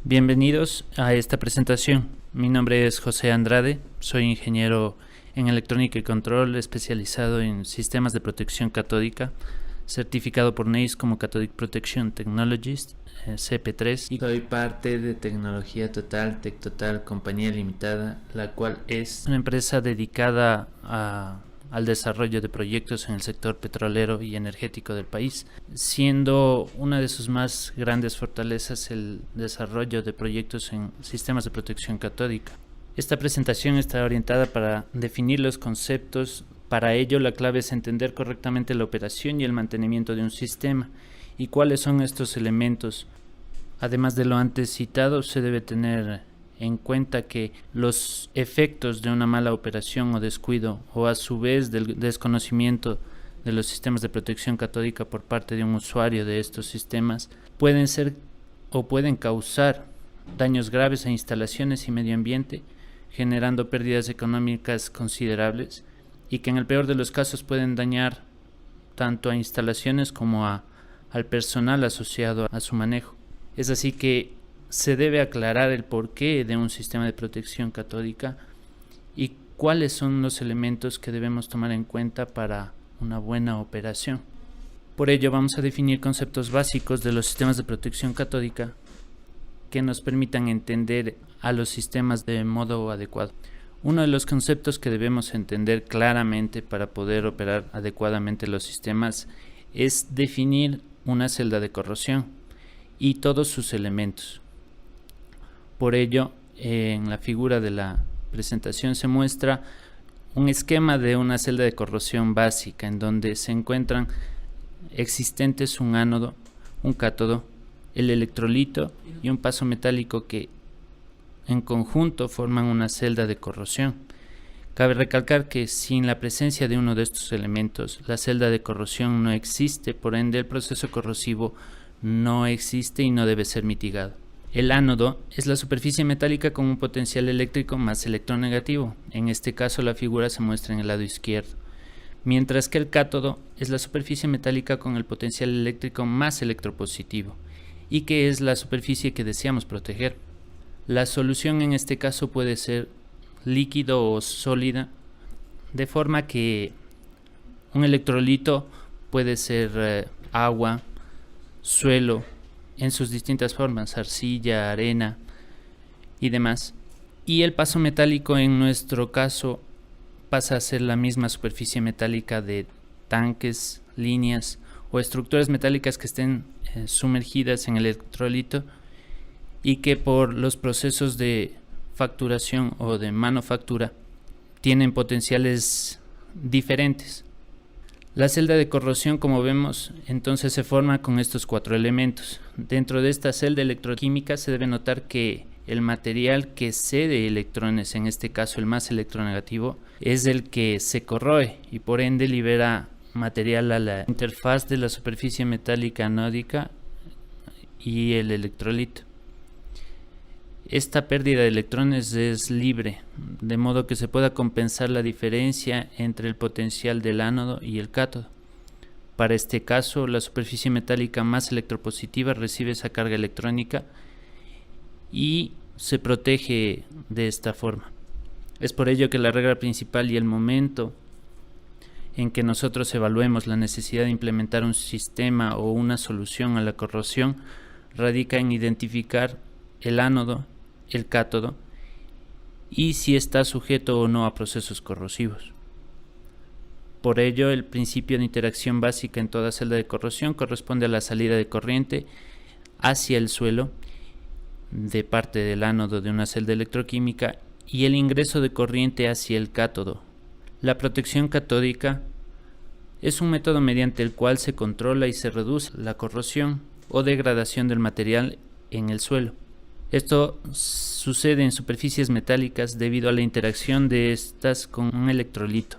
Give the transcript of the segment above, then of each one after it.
Bienvenidos a esta presentación. Mi nombre es José Andrade, soy ingeniero en electrónica y control especializado en sistemas de protección catódica, certificado por NACE como Cathodic Protection Technologist, CP3, y soy parte de Tecnología Total, TecTotal, compañía limitada, la cual es una empresa dedicada al desarrollo de proyectos en el sector petrolero y energético del país, siendo una de sus más grandes fortalezas el desarrollo de proyectos en sistemas de protección catódica. Esta presentación está orientada para definir los conceptos. Para ello, la clave es entender correctamente la operación y el mantenimiento de un sistema y cuáles son estos elementos. Además de lo antes citado, se debe tener en cuenta que los efectos de una mala operación o descuido, o a su vez del desconocimiento de los sistemas de protección catódica por parte de un usuario de estos sistemas, pueden ser o pueden causar daños graves a instalaciones y medio ambiente, generando pérdidas económicas considerables y que en el peor de los casos pueden dañar tanto a instalaciones como al personal asociado a su manejo. Es así que se debe aclarar el porqué de un sistema de protección catódica y cuáles son los elementos que debemos tomar en cuenta para una buena operación. Por ello vamos a definir conceptos básicos de los sistemas de protección catódica que nos permitan entender a los sistemas de modo adecuado. Uno de los conceptos que debemos entender claramente para poder operar adecuadamente los sistemas es definir una celda de corrosión y todos sus elementos. Por ello, en la figura de la presentación se muestra un esquema de una celda de corrosión básica en donde se encuentran existentes un ánodo, un cátodo, el electrolito y un paso metálico que en conjunto forman una celda de corrosión. Cabe recalcar que sin la presencia de uno de estos elementos, la celda de corrosión no existe, por ende el proceso corrosivo no existe y no debe ser mitigado. El ánodo es la superficie metálica con un potencial eléctrico más electronegativo. En este caso la figura se muestra en el lado izquierdo. Mientras que el cátodo es la superficie metálica con el potencial eléctrico más electropositivo y que es la superficie que deseamos proteger. La solución en este caso puede ser líquido o sólida, de forma que un electrolito puede ser agua, suelo, en sus distintas formas, arcilla, arena y demás. Y el paso metálico en nuestro caso pasa a ser la misma superficie metálica de tanques, líneas o estructuras metálicas que estén sumergidas en el electrolito y que por los procesos de facturación o de manufactura tienen potenciales diferentes. La celda de corrosión, como vemos, entonces se forma con estos cuatro elementos. Dentro de esta celda electroquímica se debe notar que el material que cede electrones, en este caso el más electronegativo, es el que se corroe y por ende libera material a la interfaz de la superficie metálica anódica y el electrolito. Esta pérdida de electrones es libre, de modo que se pueda compensar la diferencia entre el potencial del ánodo y el cátodo. Para este caso, la superficie metálica más electropositiva recibe esa carga electrónica y se protege de esta forma. Es por ello que la regla principal y el momento en que nosotros evaluemos la necesidad de implementar un sistema o una solución a la corrosión radica en identificar el ánodo, el cátodo y si está sujeto o no a procesos corrosivos. Por ello, el principio de interacción básica en toda celda de corrosión corresponde a la salida de corriente hacia el suelo de parte del ánodo de una celda electroquímica y el ingreso de corriente hacia el cátodo. La protección catódica es un método mediante el cual se controla y se reduce la corrosión o degradación del material en el suelo. Esto sucede en superficies metálicas debido a la interacción de estas con un electrolito,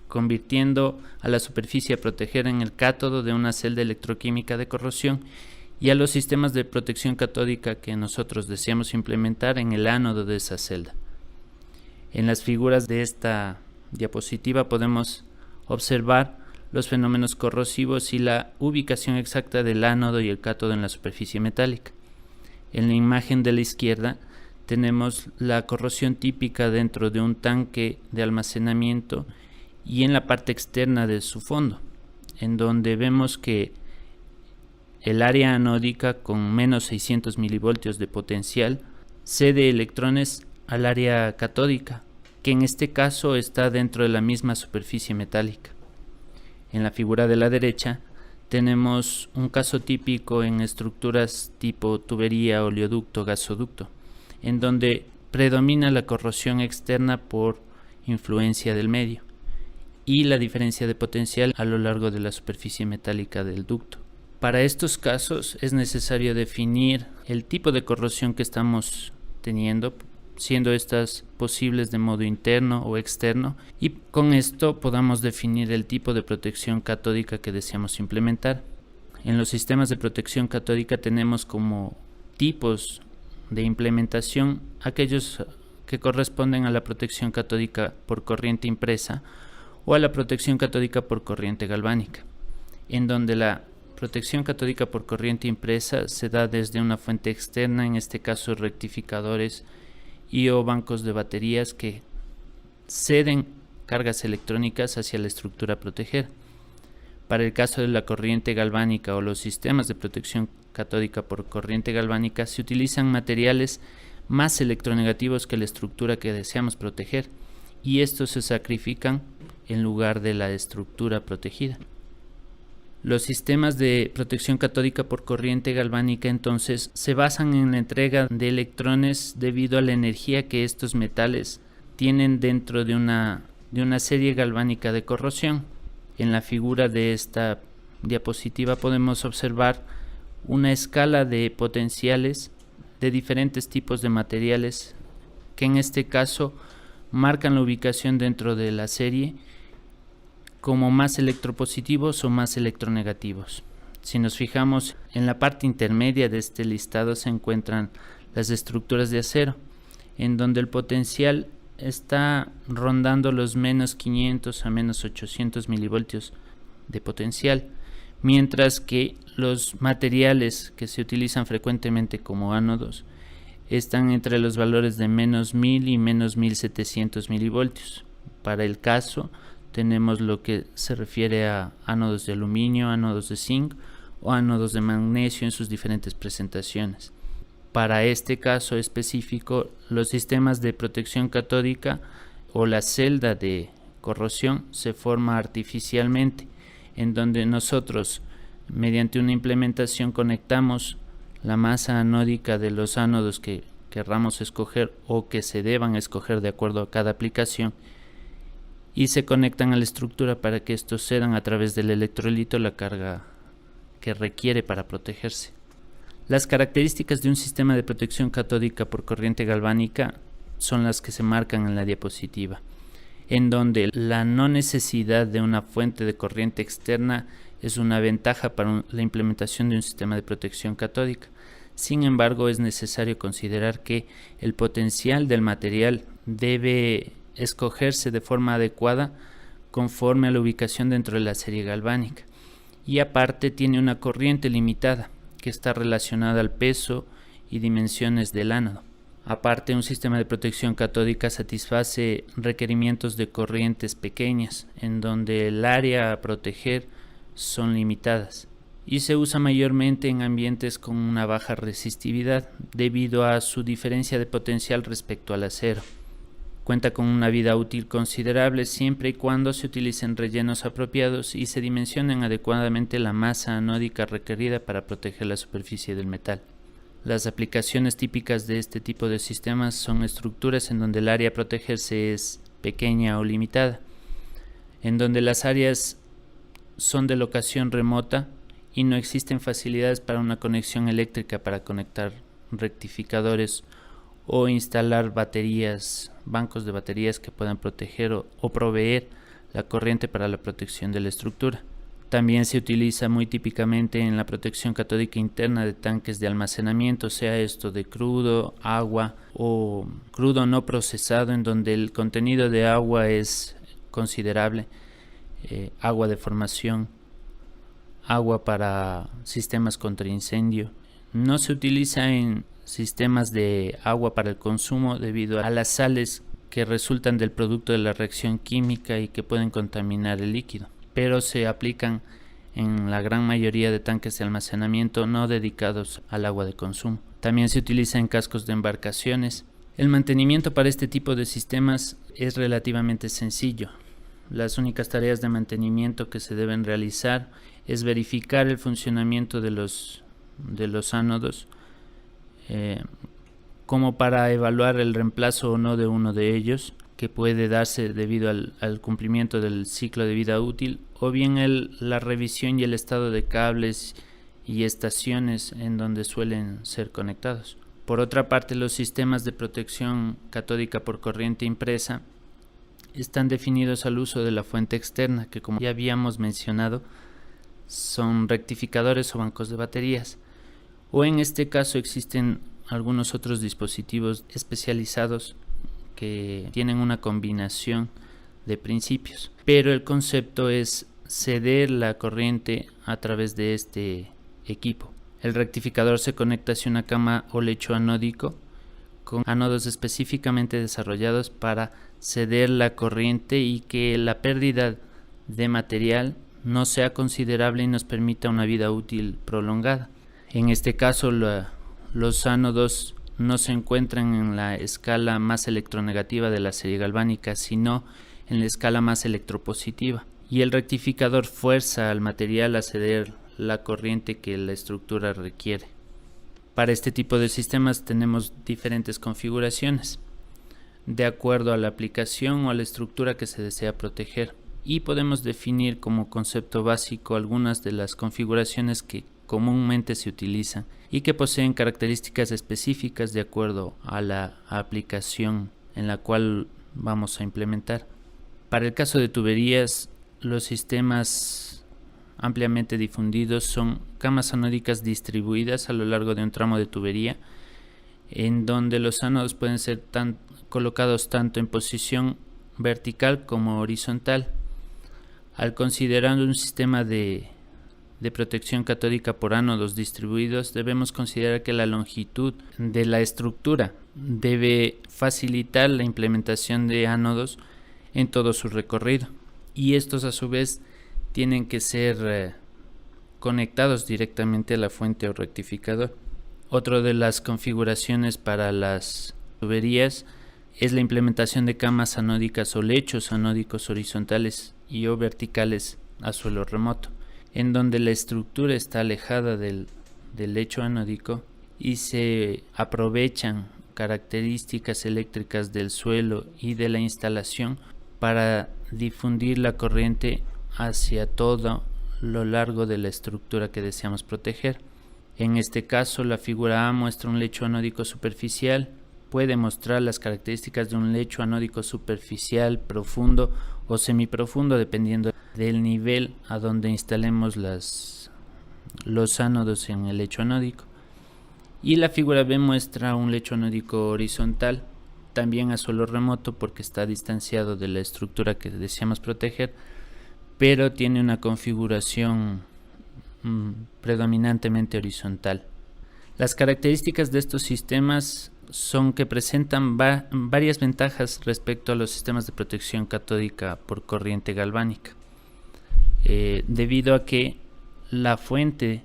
convirtiendo a la superficie a proteger en el cátodo de una celda electroquímica de corrosión y a los sistemas de protección catódica que nosotros deseamos implementar en el ánodo de esa celda. En las figuras de esta diapositiva podemos observar los fenómenos corrosivos y la ubicación exacta del ánodo y el cátodo en la superficie metálica. En la imagen de la izquierda tenemos la corrosión típica dentro de un tanque de almacenamiento y en la parte externa de su fondo, en donde vemos que el área anódica con menos 600 milivoltios de potencial cede electrones al área catódica, que en este caso está dentro de la misma superficie metálica. En la figura de la derecha tenemos un caso típico en estructuras tipo tubería, oleoducto, gasoducto, en donde predomina la corrosión externa por influencia del medio y la diferencia de potencial a lo largo de la superficie metálica del ducto. Para estos casos es necesario definir el tipo de corrosión que estamos teniendo, siendo estas posibles de modo interno o externo, y con esto podamos definir el tipo de protección catódica que deseamos implementar. En los sistemas de protección catódica tenemos como tipos de implementación aquellos que corresponden a la protección catódica por corriente impresa o a la protección catódica por corriente galvánica, en donde la protección catódica por corriente impresa se da desde una fuente externa, en este caso rectificadores y o bancos de baterías que ceden cargas electrónicas hacia la estructura a proteger. Para el caso de la corriente galvánica o los sistemas de protección catódica por corriente galvánica se utilizan materiales más electronegativos que la estructura que deseamos proteger, y estos se sacrifican en lugar de la estructura protegida. Los sistemas de protección catódica por corriente galvánica entonces se basan en la entrega de electrones debido a la energía que estos metales tienen dentro de una serie galvánica de corrosión. En la figura de esta diapositiva podemos observar una escala de potenciales de diferentes tipos de materiales que en este caso marcan la ubicación dentro de la serie como más electropositivos o más electronegativos. Si nos fijamos en la parte intermedia de este listado se encuentran las estructuras de acero, en donde el potencial está rondando los menos 500 a menos 800 milivoltios de potencial, mientras que los materiales que se utilizan frecuentemente como ánodos están entre los valores de menos 1000 y menos 1700 milivoltios. Para el caso tenemos lo que se refiere a ánodos de aluminio, ánodos de zinc o ánodos de magnesio en sus diferentes presentaciones. Para este caso específico, los sistemas de protección catódica o la celda de corrosión se forma artificialmente, en donde nosotros mediante una implementación conectamos la masa anódica de los ánodos que querramos escoger o que se deban escoger de acuerdo a cada aplicación, y se conectan a la estructura para que estos cedan a través del electrolito la carga que requiere para protegerse. Las características de un sistema de protección catódica por corriente galvánica son las que se marcan en la diapositiva, en donde la no necesidad de una fuente de corriente externa es una ventaja para la implementación de un sistema de protección catódica. Sin embargo, es necesario considerar que el potencial del material debe escogerse de forma adecuada conforme a la ubicación dentro de la serie galvánica, y aparte tiene una corriente limitada que está relacionada al peso y dimensiones del ánodo. Aparte, un sistema de protección catódica satisface requerimientos de corrientes pequeñas, en donde el área a proteger son limitadas, y se usa mayormente en ambientes con una baja resistividad debido a su diferencia de potencial respecto al acero. Cuenta con una vida útil considerable siempre y cuando se utilicen rellenos apropiados y se dimensionen adecuadamente la masa anódica requerida para proteger la superficie del metal. Las aplicaciones típicas de este tipo de sistemas son estructuras en donde el área a protegerse es pequeña o limitada, en donde las áreas son de locación remota y no existen facilidades para una conexión eléctrica para conectar rectificadores o instalar baterías, bancos de baterías que puedan proteger o proveer la corriente para la protección de la estructura. También se utiliza muy típicamente en la protección catódica interna de tanques de almacenamiento, sea esto de crudo, agua o crudo no procesado, en donde el contenido de agua es considerable, agua de formación, agua para sistemas contra incendio. No se utiliza en sistemas de agua para el consumo debido a las sales que resultan del producto de la reacción química y que pueden contaminar el líquido, pero se aplican en la gran mayoría de tanques de almacenamiento no dedicados al agua de consumo. También se utiliza en cascos de embarcaciones. El mantenimiento para este tipo de sistemas es relativamente sencillo. Las únicas tareas de mantenimiento que se deben realizar es verificar el funcionamiento de los ánodos, como para evaluar el reemplazo o no de uno de ellos, que puede darse debido al cumplimiento del ciclo de vida útil, o bien la revisión y el estado de cables y estaciones en donde suelen ser conectados. Por otra parte, los sistemas de protección catódica por corriente impresa están definidos al uso de la fuente externa, que como ya habíamos mencionado, son rectificadores o bancos de baterías, o en este caso existen algunos otros dispositivos especializados que tienen una combinación de principios, pero el concepto es ceder la corriente a través de este equipo. El rectificador se conecta hacia una cama o lecho anódico con ánodos específicamente desarrollados para ceder la corriente y que la pérdida de material no sea considerable y nos permita una vida útil prolongada. En este caso, los ánodos no se encuentran en la escala más electronegativa de la serie galvánica, sino en la escala más electropositiva, y el rectificador fuerza al material a ceder la corriente que la estructura requiere. Para este tipo de sistemas tenemos diferentes configuraciones de acuerdo a la aplicación o a la estructura que se desea proteger, y podemos definir como concepto básico algunas de las configuraciones que comúnmente se utilizan y que poseen características específicas de acuerdo a la aplicación en la cual vamos a implementar. Para el caso de tuberías, los sistemas ampliamente difundidos son camas anódicas distribuidas a lo largo de un tramo de tubería, en donde los ánodos pueden ser colocados tanto en posición vertical como horizontal. Al considerar un sistema de protección catódica por ánodos distribuidos, debemos considerar que la longitud de la estructura debe facilitar la implementación de ánodos en todo su recorrido, y estos a su vez tienen que ser conectados directamente a la fuente o rectificador. Otra de las configuraciones para las tuberías es la implementación de camas anódicas o lechos anódicos horizontales y o verticales a suelo remoto, en donde la estructura está alejada del lecho anódico y se aprovechan características eléctricas del suelo y de la instalación para difundir la corriente hacia todo lo largo de la estructura que deseamos proteger. En este caso, la figura A muestra un lecho anódico superficial. Puede mostrar las características de un lecho anódico superficial, profundo o semiprofundo, dependiendo del nivel a donde instalemos los ánodos en el lecho anódico. Y la figura B muestra un lecho anódico horizontal, también a suelo remoto porque está distanciado de la estructura que deseamos proteger, pero tiene una configuración predominantemente horizontal. Las características de estos sistemas son que presentan varias ventajas respecto a los sistemas de protección catódica por corriente galvánica, debido a que la fuente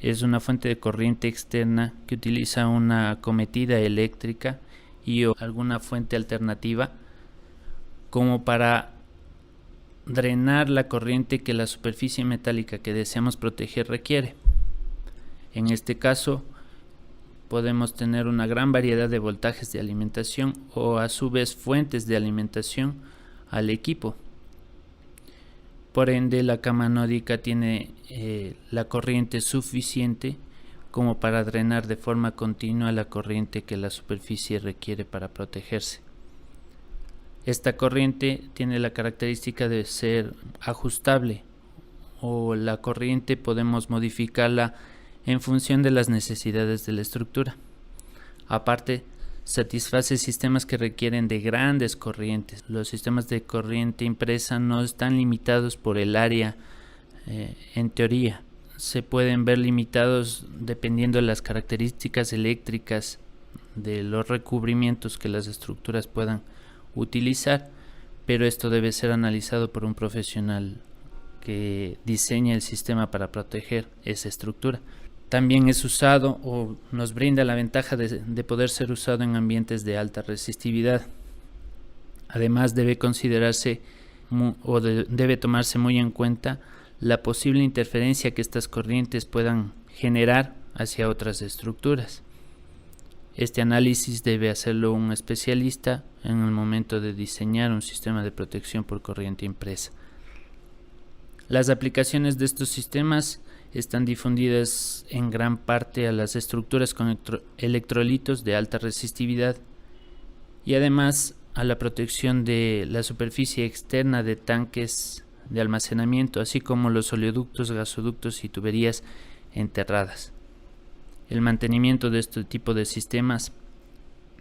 es una fuente de corriente externa que utiliza una acometida eléctrica y o alguna fuente alternativa como para drenar la corriente que la superficie metálica que deseamos proteger requiere. En este caso podemos tener una gran variedad de voltajes de alimentación o a su vez fuentes de alimentación al equipo. Por ende, la cama anódica tiene la corriente suficiente como para drenar de forma continua la corriente que la superficie requiere para protegerse. Esta corriente tiene la característica de ser ajustable, o la corriente podemos modificarla en función de las necesidades de la estructura. Aparte, satisface sistemas que requieren de grandes corrientes. Los sistemas de corriente impresa no están limitados por el área en teoría, se pueden ver limitados dependiendo de las características eléctricas de los recubrimientos que las estructuras puedan utilizar, pero esto debe ser analizado por un profesional que diseña el sistema para proteger esa estructura. También es usado o nos brinda la ventaja de poder ser usado en ambientes de alta resistividad. Además debe considerarse debe tomarse muy en cuenta la posible interferencia que estas corrientes puedan generar hacia otras estructuras. Este análisis debe hacerlo un especialista en el momento de diseñar un sistema de protección por corriente impresa. Las aplicaciones de estos sistemas están difundidas en gran parte a las estructuras con electrolitos de alta resistividad y además a la protección de la superficie externa de tanques de almacenamiento, así como los oleoductos, gasoductos y tuberías enterradas. El mantenimiento de este tipo de sistemas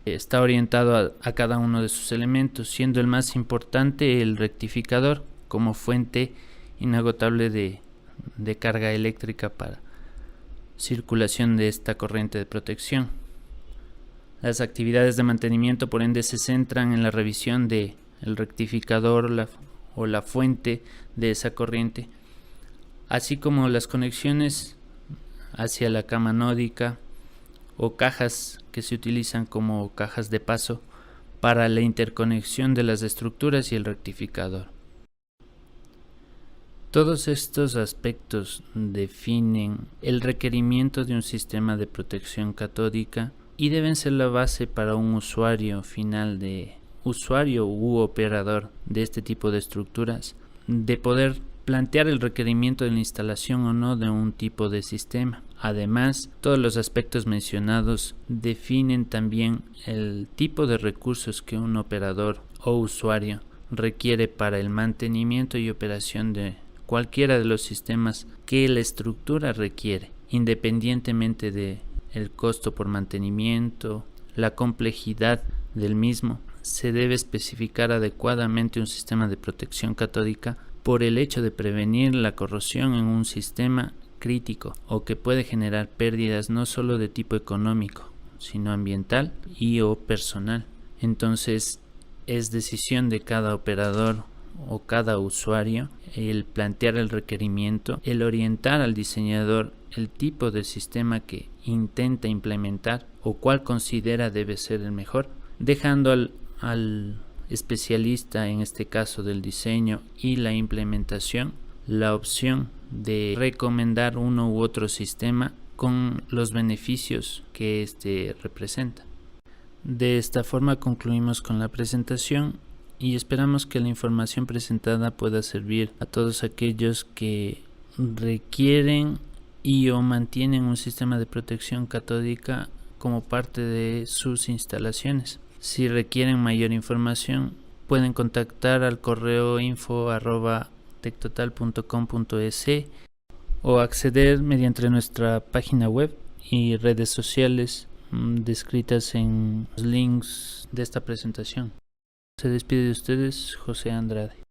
está orientado a cada uno de sus elementos, siendo el más importante el rectificador como fuente inagotable de carga eléctrica para circulación de esta corriente de protección. Las actividades de mantenimiento por ende se centran en la revisión del rectificador o la fuente de esa corriente, así como las conexiones hacia la cama anódica o cajas que se utilizan como cajas de paso para la interconexión de las estructuras y el rectificador. Todos estos aspectos definen el requerimiento de un sistema de protección catódica y deben ser la base para un usuario final usuario u operador de este tipo de estructuras de poder plantear el requerimiento de la instalación o no de un tipo de sistema. Además, todos los aspectos mencionados definen también el tipo de recursos que un operador o usuario requiere para el mantenimiento y operación de cualquiera de los sistemas que la estructura requiere, independientemente de el costo por mantenimiento, la complejidad del mismo. Se debe especificar adecuadamente un sistema de protección catódica por el hecho de prevenir la corrosión en un sistema crítico o que puede generar pérdidas no solo de tipo económico, sino ambiental y o personal. Entonces, es decisión de cada operador o cada usuario el plantear el requerimiento, el orientar al diseñador el tipo de sistema que intenta implementar o cuál considera debe ser el mejor, dejando al especialista, en este caso del diseño y la implementación, la opción de recomendar uno u otro sistema con los beneficios que éste representa. De esta forma concluimos con la presentación y esperamos que la información presentada pueda servir a todos aquellos que requieren y o mantienen un sistema de protección catódica como parte de sus instalaciones. Si requieren mayor información, pueden contactar al correo info@tectotal.com.es o acceder mediante nuestra página web y redes sociales descritas en los links de esta presentación. Se despide de ustedes José Andrade.